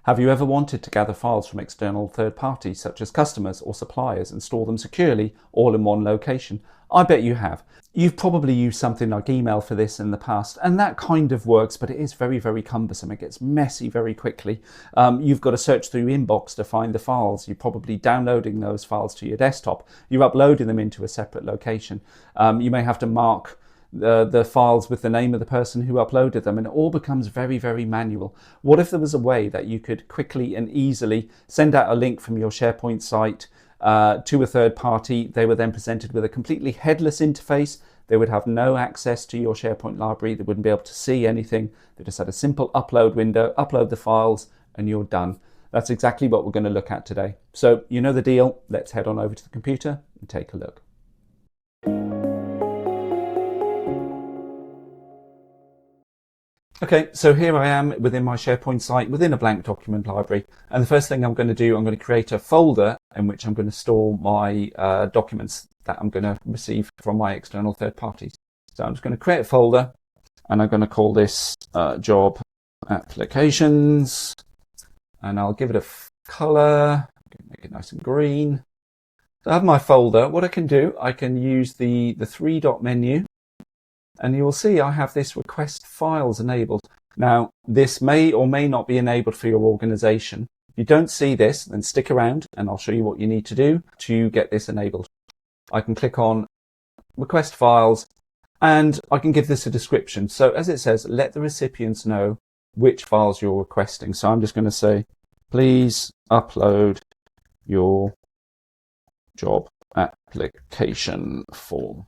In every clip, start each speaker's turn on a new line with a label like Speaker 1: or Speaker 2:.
Speaker 1: Have you ever wanted to gather files from external third parties such as customers or suppliers and store them securely all in one location? I bet you have. You've probably used something like email for this in the past, and that kind of works, but it is very, very cumbersome. It gets messy very quickly. You've got to search through Inbox to find the files. You're probably downloading those files to your desktop. You're uploading them into a separate location. You may have to mark the files with the name of the person who uploaded them, and it all becomes very, very manual. What if there was a way that you could quickly and easily send out a link from your SharePoint site to a third party? They were then presented with a completely headless interface. They would have no access to your SharePoint library. They wouldn't be able to see anything. They just had a simple upload window, upload the files, and you're done. That's exactly what we're going to look at today. So you know the deal. Let's head on over to the computer and take a look. Okay, so here I am within my SharePoint site, within a blank document library. And the first thing I'm going to do, I'm going to create a folder in which I'm going to store my documents that I'm going to receive from my external third parties. So I'm just going to create a folder, and I'm going to call this job applications, and I'll give it a color, make it nice and green. So I have my folder. What I can do, I can use the three-dot menu, and you will see I have this request files enabled. Now, this may or may not be enabled for your organization. If you don't see this, then stick around and I'll show you what you need to do to get this enabled. I can click on request files and I can give this a description. So as it says, let the recipients know which files you're requesting. So I'm just going to say, please upload your job application form.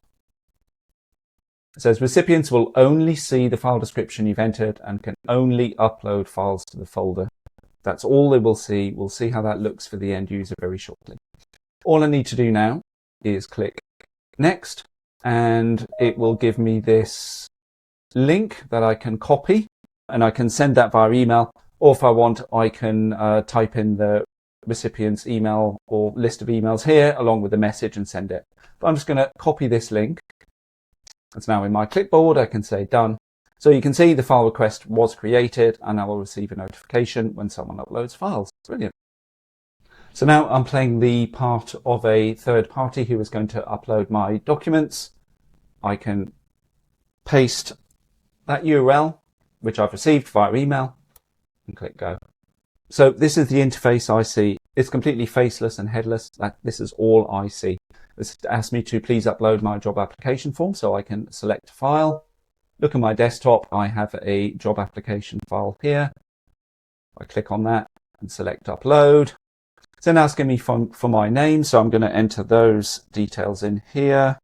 Speaker 1: It says recipients will only see the file description you've entered and can only upload files to the folder. That's all they will see. We'll see how that looks for the end user very shortly. All I need to do now is click next, and it will give me this link that I can copy, and I can send that via email, or if I want, I can type in the recipient's email or list of emails here along with the message and send it. But I'm just going to copy this link. It's now in my clipboard. I can say done. So you can see the file request was created and I will receive a notification when someone uploads files. Brilliant. So now I'm playing the part of a third party who is going to upload my documents. I can paste that URL, which I've received via email, and click go. So this is the interface I see. It's completely faceless and headless. This is all I see. This asks me to please upload my job application form, so I can select file. Look at my desktop. I have a job application file here. I click on that and select upload. It's then asking me for my name, so I'm going to enter those details in here.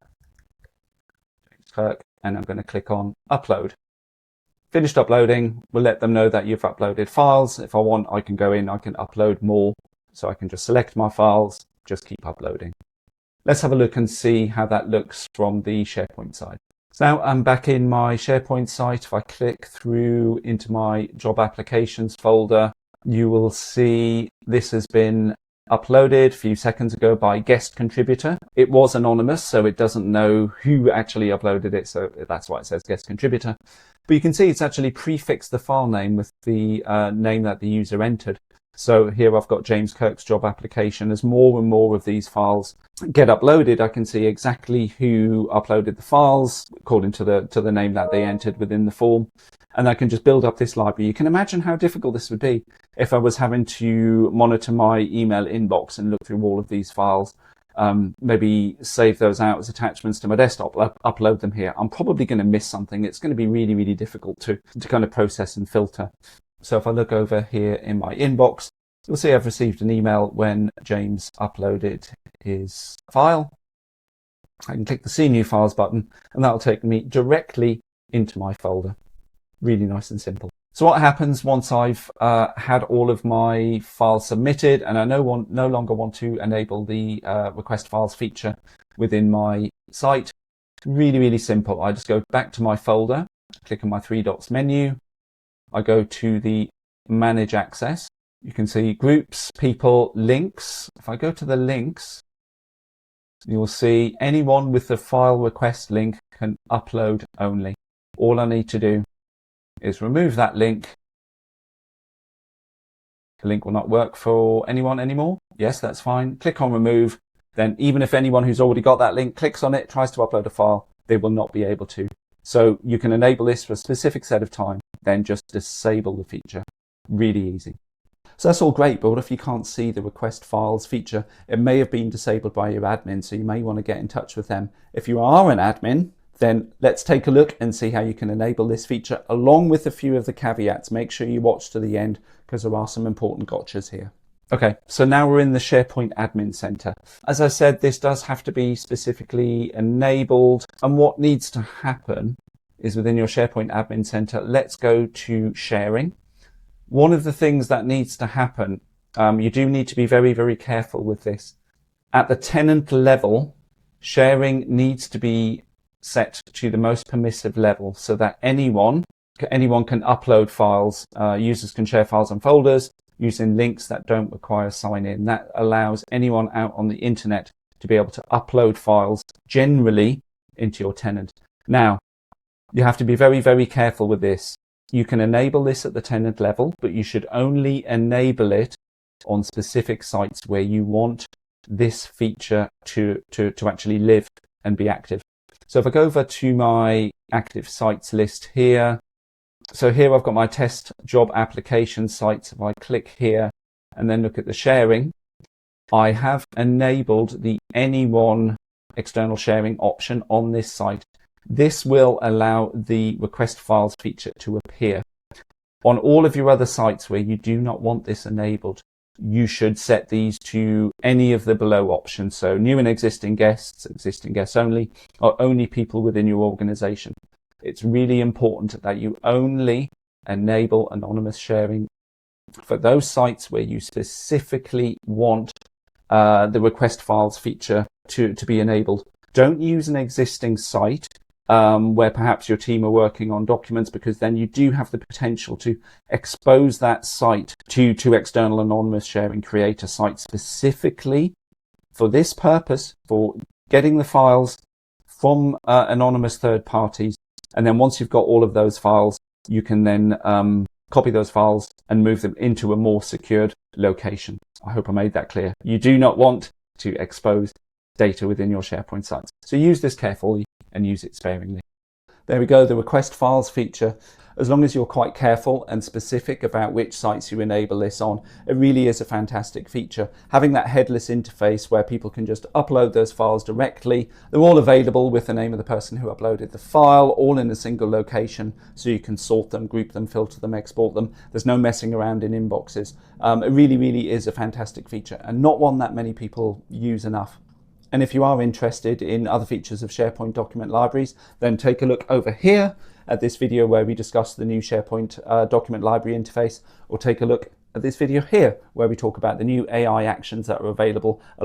Speaker 1: James Kirk, and I'm going to click on upload. Finished uploading. We'll let them know that you've uploaded files. If I want, I can go in, I can upload more. So I can just select my files, just keep uploading. Let's have a look and see how that looks from the SharePoint side. So now I'm back in my SharePoint site. If I click through into my job applications folder, you will see this has been uploaded a few seconds ago by guest contributor. It was anonymous, so it doesn't know who actually uploaded it. So that's why it says guest contributor. But you can see it's actually prefixed the file name with the name that the user entered. So here I've got James Kirk's job application. As more and more of these files get uploaded, I can see exactly who uploaded the files according to the name that they entered within the form. And I can just build up this library. You can imagine how difficult this would be if I was having to monitor my email inbox and look through all of these files. Maybe save those out as attachments to my desktop, upload them here. I'm probably going to miss something. It's going to be really, really difficult to kind of process and filter. So if I look over here in my inbox, you'll see I've received an email when James uploaded his file. I can click the See New Files button, and that'll take me directly into my folder. Really nice and simple. So what happens once I've had all of my files submitted and I no longer want to enable the request files feature within my site? Really, really simple. I just go back to my folder, click on my three dots menu. I go to the Manage Access. You can see Groups, People, Links. If I go to the links, you'll see anyone with the file request link can upload only. All I need to do is remove that link The link will not work for anyone anymore. Yes, that's fine. Click on remove. Then even if anyone who's already got that link clicks on it, tries to upload a file, they will not be able to. So you can enable this for a specific set of time, then just disable the feature. Really easy. So that's all great, but what if you can't see the request files feature? It may have been disabled by your admin, so you may want to get in touch with them. If you are an admin, then let's take a look and see how you can enable this feature along with a few of the caveats. Make sure you watch to the end because there are some important gotchas here. Okay, so now we're in the SharePoint Admin Center. As I said, this does have to be specifically enabled, and what needs to happen is within your SharePoint Admin Center, let's go to sharing. One of the things that needs to happen, you do need to be very, very careful with this. At the tenant level, sharing needs to be set to the most permissive level so that anyone can upload files. Users can share files and folders using links that don't require sign-in. That allows anyone out on the internet to be able to upload files generally into your tenant. Now, you have to be very, very careful with this. You can enable this at the tenant level, but you should only enable it on specific sites where you want this feature to actually live and be active. So if I go over to my active sites list here, so here I've got my test job application sites. If I click here and then look at the sharing, I have enabled the anyone external sharing option on this site. This will allow the request files feature to appear. On all of your other sites where you do not want this enabled, you should set these to any of the below options. So new and existing guests only, or only people within your organization. It's really important that you only enable anonymous sharing for those sites where you specifically want the request files feature to be enabled. Don't use an existing site where perhaps your team are working on documents, because then you do have the potential to expose that site to external anonymous sharing. Create a site specifically for this purpose, for getting the files from anonymous third parties. And then once you've got all of those files, you can then copy those files and move them into a more secured location. I hope I made that clear. You do not want to expose data within your SharePoint sites. So use this carefully and use it sparingly. There we go, the request files feature. As long as you're quite careful and specific about which sites you enable this on, it really is a fantastic feature. Having that headless interface where people can just upload those files directly. They're all available with the name of the person who uploaded the file, all in a single location, so you can sort them, group them, filter them, export them. There's no messing around in inboxes. It really, really is a fantastic feature, and not one that many people use enough. And if you are interested in other features of SharePoint document libraries, then take a look over here at this video where we discuss the new SharePoint document library interface, or take a look at this video here where we talk about the new AI actions that are available along